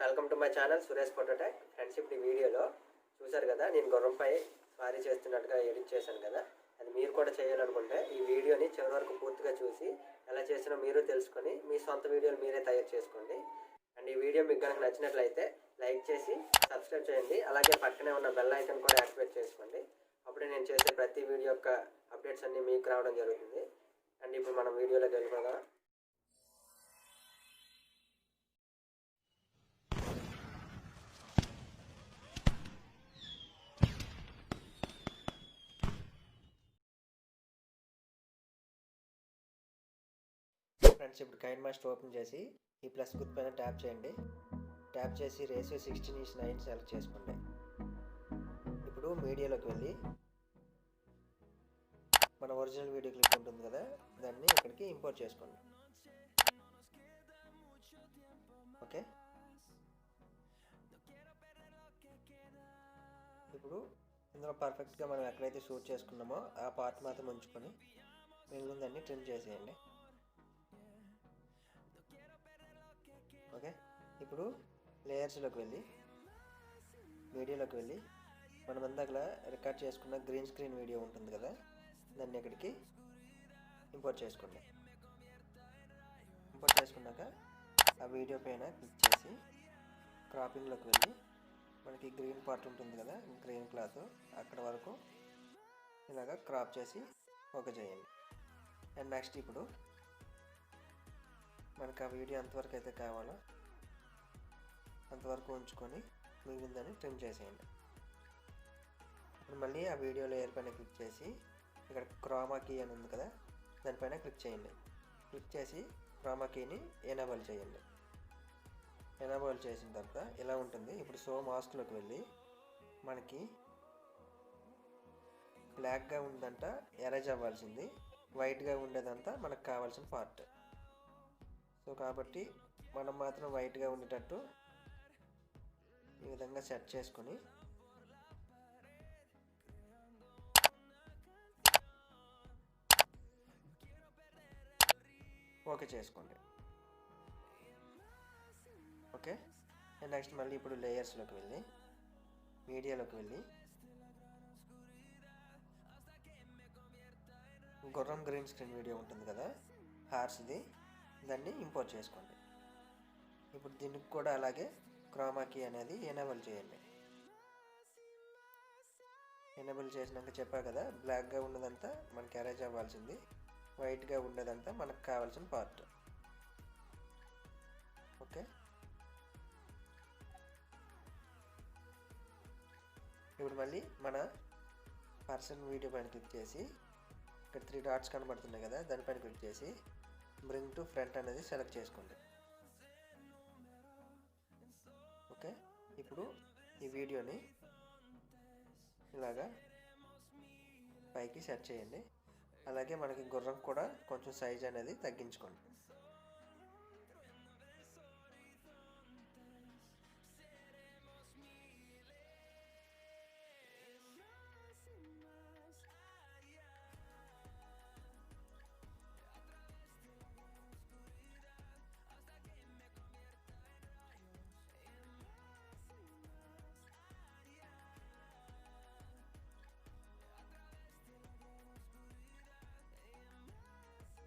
Welcome to my channel SuReshPhotoTech. Friends, ఇప్పుడు ఈ వీడియోలో చూసారు కదా, నేను గుర్రంపై స్వారీ చేస్తున్నట్టుగా ఎడిట్ చేశాను కదా. అది మీరు కూడా చేయాలనుకుంటే ఈ వీడియోని చివరి వరకు పూర్తిగా చూసి ఎలా చేసినా మీరు తెలుసుకొని మీ సొంత వీడియోలు మీరే తయారు చేసుకోండి. అండ్ ఈ వీడియో మీకు కనుక నచ్చినట్లయితే లైక్ చేసి సబ్స్క్రైబ్ చేయండి. అలాగే పక్కనే ఉన్న బెల్ ఐకాన్ కూడా యాక్టివేట్ చేసుకోండి. అప్పుడే నేను చేసే ప్రతి వీడియో యొక్క అప్డేట్స్ అన్నీ మీకు రావడం జరుగుతుంది. అండ్ ఇప్పుడు మనం వీడియోలోకి వెళ్ళిపోదాం. ఫ్రెండ్స్, ఇప్పుడు కైన్మాస్టర్ ఓపెన్ చేసి ఈ ప్లస్ గుర్తు పైన ట్యాప్ చేయండి. ట్యాప్ చేసి రేషియో 16:9 సెలెక్ట్ చేసుకోండి. ఇప్పుడు మీడియాలోకి వెళ్ళి మన ఒరిజినల్ వీడియో క్లిప్ ఉంటుంది కదా, దాన్ని ఇక్కడికి ఇంపోర్ట్ చేసుకోండి. ఓకే, ఇప్పుడు ఇందులో పర్ఫెక్ట్గా మనం ఎక్కడైతే షూట్ చేసుకున్నామో ఆ పార్ట్ మాత్రం ఉంచుకొని మిగిలిందాన్ని ట్రిమ్ చేసేయండి. ఓకే, ఇప్పుడు లేయర్స్లోకి వెళ్ళి వీడియోలోకి వెళ్ళి మనం ఇందాక రికార్డ్ చేసుకున్న గ్రీన్ స్క్రీన్ వీడియో ఉంటుంది కదా, దాన్ని ఇక్కడికి ఇంపోర్ట్ చేసుకోండి. ఇంపోర్ట్ చేసుకున్నాక ఆ వీడియో పైన క్లిక్ చేసి క్రాపింగ్లోకి వెళ్ళి మనకి గ్రీన్ పార్ట్ ఉంటుంది కదా, గ్రీన్ క్లాత్ అక్కడ వరకు ఇలాగ క్రాప్ చేసి ఓకే చేయండి. అండ్ నెక్స్ట్ ఇప్పుడు మనకు ఆ వీడియో ఎంతవరకు అయితే కావాలో అంతవరకు ఉంచుకొని మిగిలిందని ట్రిమ్ చేసేయండి. ఇప్పుడు మళ్ళీ ఆ వీడియో లేయర్ పైన క్లిక్ చేసి ఇక్కడ క్రోమాకీ అని ఉంది కదా, దానిపైన క్లిక్ చేయండి. క్లిక్ చేసి క్రోమాకీని ఎనేబుల్ చేయండి. ఎనేబుల్ చేసిన తర్వాత ఇలా ఉంటుంది. ఇప్పుడు షో మాస్క్లోకి వెళ్ళి మనకి బ్లాక్గా ఉందంట ఎరేజ్ అవ్వాల్సింది, వైట్గా ఉండేదంతా మనకు కావాల్సిన పార్ట్. సో కాబట్టి మనం మాత్రం వైట్గా ఉండేటట్టు ఈ విధంగా సెట్ చేసుకొని ఓకే చేసుకోండి. ఓకే, అండ్ నెక్స్ట్ మళ్ళీ ఇప్పుడు లేయర్స్లోకి వెళ్ళి మీడియాలోకి వెళ్ళి గుర్రం గ్రీన్ స్క్రీన్ వీడియో ఉంటుంది కదా, హార్స్ది, దాన్ని ఇంపోర్ట్ చేసుకోండి. ఇప్పుడు దీనికి కూడా అలాగే క్రోమాకీ అనేది ఎనేబుల్ చేయండి. ఎనేబుల్ చేసినాక చెప్పా కదా, బ్లాక్గా ఉన్నదంతా మనకి అరేంజ్ అవ్వాల్సింది, వైట్గా ఉండేదంతా మనకు కావాల్సిన పార్ట్. ఓకే, ఇప్పుడు మళ్ళీ మన పర్సన్ వీడియో పైన క్లిక్ చేసి ఇక్కడ 3 డాట్స్ కనబడుతున్నాయి కదా, దానిపైన క్లిక్ చేసి బ్రింగ్ టు ఫ్రంట్ అనేది సెలెక్ట్ చేసుకోండి. ఓకే, ఇప్పుడు ఈ వీడియోని ఇలాగా పైకి సెట్ చేయండి. అలాగే మనకి గుర్రం కూడా కొంచెం సైజ్ అనేది తగ్గించుకోండి.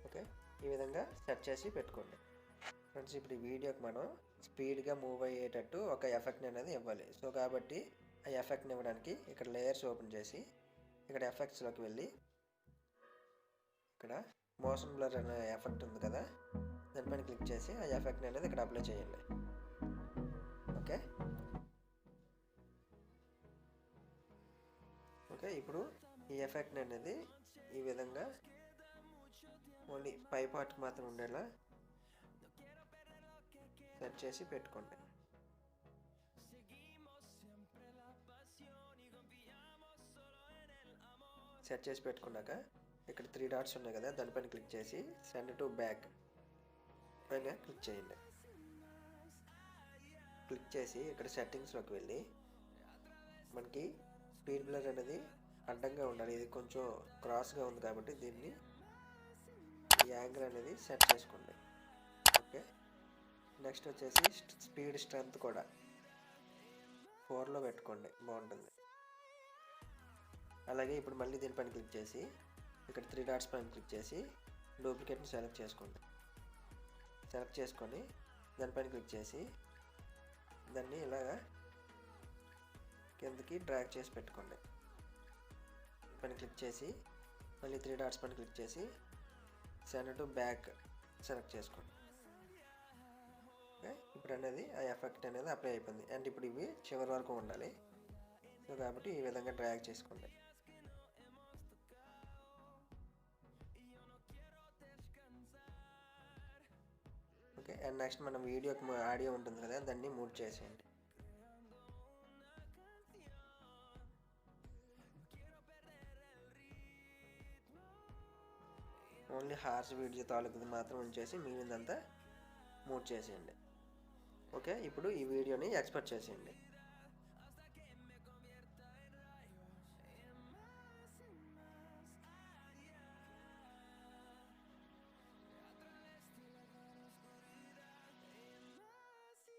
ఓకే, ఈ విధంగా సెట్ చేసి పెట్టుకోండి. ఫ్రెండ్స్, ఇప్పుడు ఈ వీడియోకి మనం స్పీడ్గా మూవ్ అయ్యేటట్టు ఒక ఎఫెక్ట్ని అనేది ఇవ్వాలి. సో కాబట్టి ఆ ఎఫెక్ట్ని ఇవ్వడానికి ఇక్కడ లేయర్స్ ఓపెన్ చేసి ఇక్కడ ఎఫెక్ట్స్లోకి వెళ్ళి ఇక్కడ మోషన్ బ్లర్ అనే ఎఫెక్ట్ ఉంది కదా, దానిపైన క్లిక్ చేసి ఆ ఎఫెక్ట్ని అనేది ఇక్కడ అప్లై చేయండి. ఓకే, ఓకే, ఇప్పుడు ఈ ఎఫెక్ట్ని అనేది ఈ విధంగా ఓన్లీ పై పార్ట్కి మాత్రం ఉండేలా సెట్ చేసి పెట్టుకోండి. సెట్ చేసి పెట్టుకున్నాక ఇక్కడ 3 డాట్స్ ఉన్నాయి కదా, దానిపైన క్లిక్ చేసి సెండ్ టు బ్యాక్ పైన క్లిక్ చేయండి. క్లిక్ చేసి ఇక్కడ సెట్టింగ్స్లోకి వెళ్ళి మనకి స్పీడ్ బ్లర్ అనేది అడ్డంగా ఉండాలి. ఇది కొంచెం క్రాస్గా ఉంది కాబట్టి దీన్ని ఈ యాంగిల్ అనేది సెట్ చేసుకోండి. ఓకే, నెక్స్ట్ వచ్చేసి స్పీడ్ స్ట్రెంత్ కూడా 4లో పెట్టుకోండి, బాగుంటుంది. అలాగే ఇప్పుడు మళ్ళీ దీనిపైన క్లిక్ చేసి ఇక్కడ 3 డాట్స్ పైన క్లిక్ చేసి డూప్లికేట్ని సెలెక్ట్ చేసుకోండి. సెలెక్ట్ చేసుకొని దానిపైన క్లిక్ చేసి దాన్ని ఇలాగా కిందకి డ్రాగ్ చేసి పెట్టుకోండి. పైన క్లిక్ చేసి మళ్ళీ 3 డాట్స్ పైన క్లిక్ చేసి సెండ్ టు బ్యాక్ సెలెక్ట్ చేసుకోండి. ఓకే, ఇప్పుడు అనేది ఆ ఎఫెక్ట్ అనేది అప్లై అయిపోయింది. అండ్ ఇప్పుడు ఇవి చివరి వరకు ఉండాలి. సో కాబట్టి ఈ విధంగా డ్రాగ్ చేసుకోండి. ఓకే, అండ్ నెక్స్ట్ మనం వీడియోకి ఆడియో ఉంటుంది కదా, దాన్ని మూవ్ చేసేయండి. ఓన్లీ హార్స్ వీడియో తాలూకుది మాత్రం ఉంచేసి మిగిలిందంతా మూవ్ చేసేయండి. ఓకే, ఇప్పుడు ఈ వీడియోని ఎక్స్పోర్ట్ చేసేయండి.